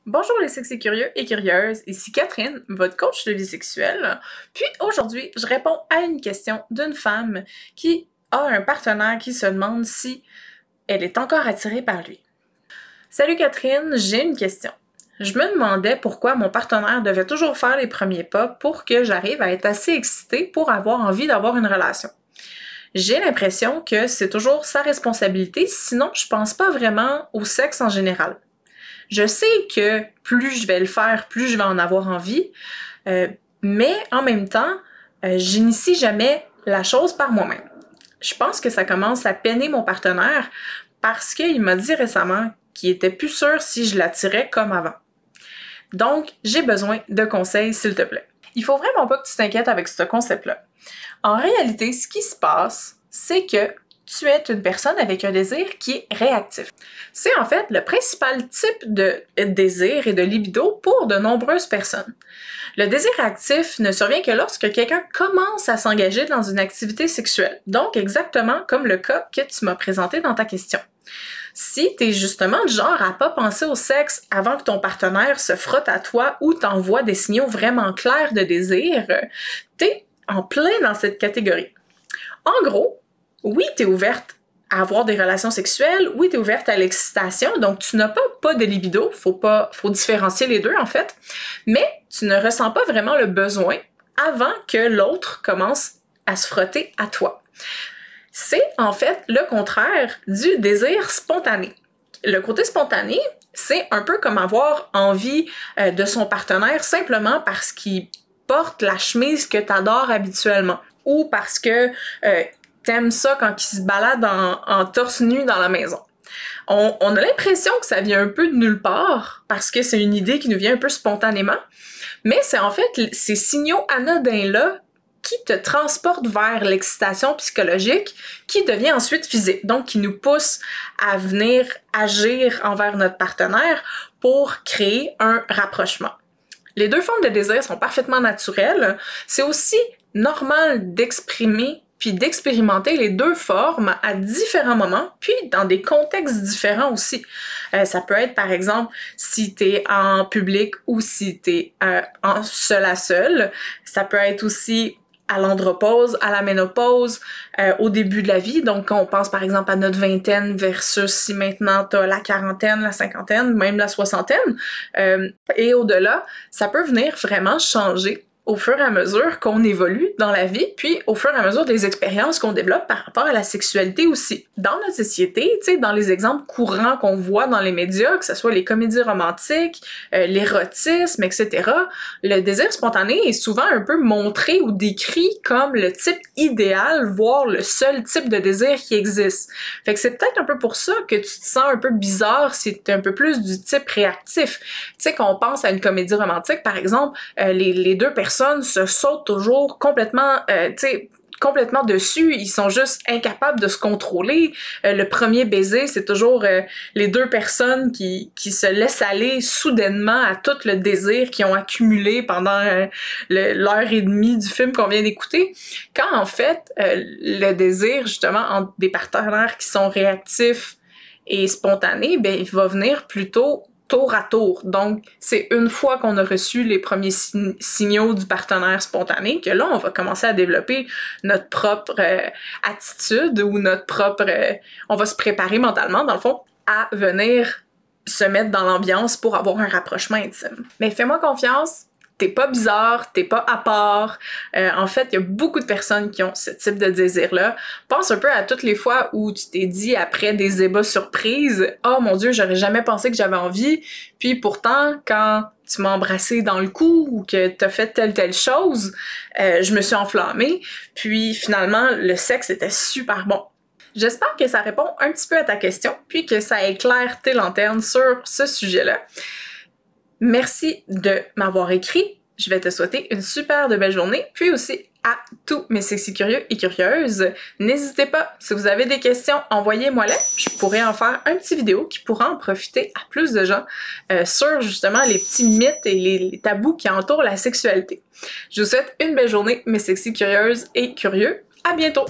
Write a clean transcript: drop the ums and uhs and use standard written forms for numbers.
Bonjour les sexy curieux et curieuses, ici Catherine, votre coach de vie sexuelle. Puis aujourd'hui, je réponds à une question d'une femme qui a un partenaire qui se demande si elle est encore attirée par lui. Salut Catherine, j'ai une question. Je me demandais pourquoi mon partenaire devait toujours faire les premiers pas pour que j'arrive à être assez excitée pour avoir envie d'avoir une relation. J'ai l'impression que c'est toujours sa responsabilité, sinon je pense pas vraiment au sexe en général. Je sais que plus je vais le faire, plus je vais en avoir envie, mais en même temps, j'initie jamais la chose par moi-même. Je pense que ça commence à peiner mon partenaire parce qu'il m'a dit récemment qu'il était plus sûr si je l'attirais comme avant. Donc, j'ai besoin de conseils, s'il te plaît. Il faut vraiment pas que tu t'inquiètes avec ce concept-là. En réalité, ce qui se passe, c'est que tu es une personne avec un désir qui est réactif. C'est en fait le principal type de désir et de libido pour de nombreuses personnes. Le désir réactif ne survient que lorsque quelqu'un commence à s'engager dans une activité sexuelle. Donc exactement comme le cas que tu m'as présenté dans ta question. Si t'es justement du genre à pas penser au sexe avant que ton partenaire se frotte à toi ou t'envoie des signaux vraiment clairs de désir, t'es en plein dans cette catégorie. En gros, oui, t'es ouverte à avoir des relations sexuelles, oui, t'es ouverte à l'excitation, donc tu n'as pas de libido, faut différencier les deux en fait, mais tu ne ressens pas vraiment le besoin avant que l'autre commence à se frotter à toi. C'est en fait le contraire du désir spontané. Le côté spontané, c'est un peu comme avoir envie de son partenaire simplement parce qu'il porte la chemise que t'adores habituellement ou parce que t'aimes ça quand il se balade en torse nu dans la maison. On a l'impression que ça vient un peu de nulle part parce que c'est une idée qui nous vient un peu spontanément, mais c'est en fait ces signaux anodins-là qui te transportent vers l'excitation psychologique qui devient ensuite physique, donc qui nous pousse à venir agir envers notre partenaire pour créer un rapprochement. Les deux formes de désir sont parfaitement naturelles. C'est aussi normal d'exprimer puis d'expérimenter les deux formes à différents moments, puis dans des contextes différents aussi. Ça peut être, par exemple, si t'es en public ou si t'es en seul à seul. Ça peut être aussi à l'andropause, à la ménopause, au début de la vie. Donc, on pense par exemple à notre vingtaine versus si maintenant t'as la quarantaine, la cinquantaine, même la soixantaine. Et au-delà, ça peut venir vraiment changer au fur et à mesure qu'on évolue dans la vie, puis au fur et à mesure des expériences qu'on développe par rapport à la sexualité aussi. Dans notre société, tu sais, dans les exemples courants qu'on voit dans les médias, que ce soit les comédies romantiques, l'érotisme, etc., le désir spontané est souvent un peu montré ou décrit comme le type idéal, voire le seul type de désir qui existe. Fait que c'est peut-être un peu pour ça que tu te sens un peu bizarre si t'es un peu plus du type réactif. Tu sais, quand on pense à une comédie romantique, par exemple, les deux personnes se sautent toujours complètement, complètement dessus. Ils sont juste incapables de se contrôler. Le premier baiser, c'est toujours les deux personnes qui se laissent aller soudainement à tout le désir qu'ils ont accumulé pendant l'heure et demie du film qu'on vient d'écouter. Quand en fait, le désir, justement, entre des partenaires qui sont réactifs et spontanés, ben, il va venir plutôt tour à tour. Donc, c'est une fois qu'on a reçu les premiers signaux du partenaire spontané que là, on va commencer à développer notre propre attitude ou notre propre... on va se préparer mentalement, dans le fond, à venir se mettre dans l'ambiance pour avoir un rapprochement intime. Mais fais-moi confiance, t'es pas bizarre, t'es pas à part. En fait, il y a beaucoup de personnes qui ont ce type de désir-là. Pense un peu à toutes les fois où tu t'es dit après des ébats surprises, « Oh mon Dieu, j'aurais jamais pensé que j'avais envie. » Puis pourtant, quand tu m'as embrassé dans le cou ou que t'as fait telle chose, je me suis enflammée. Puis finalement, le sexe était super bon. J'espère que ça répond un petit peu à ta question, puis que ça éclaire tes lanternes sur ce sujet-là. Merci de m'avoir écrit. Je vais te souhaiter une super de belle journée. Puis aussi à tous mes sexy curieux et curieuses, n'hésitez pas, si vous avez des questions, envoyez-moi-les. Je pourrais en faire un petit vidéo qui pourra en profiter à plus de gens sur justement les petits mythes et les tabous qui entourent la sexualité. Je vous souhaite une belle journée, mes sexy curieuses et curieux. À bientôt!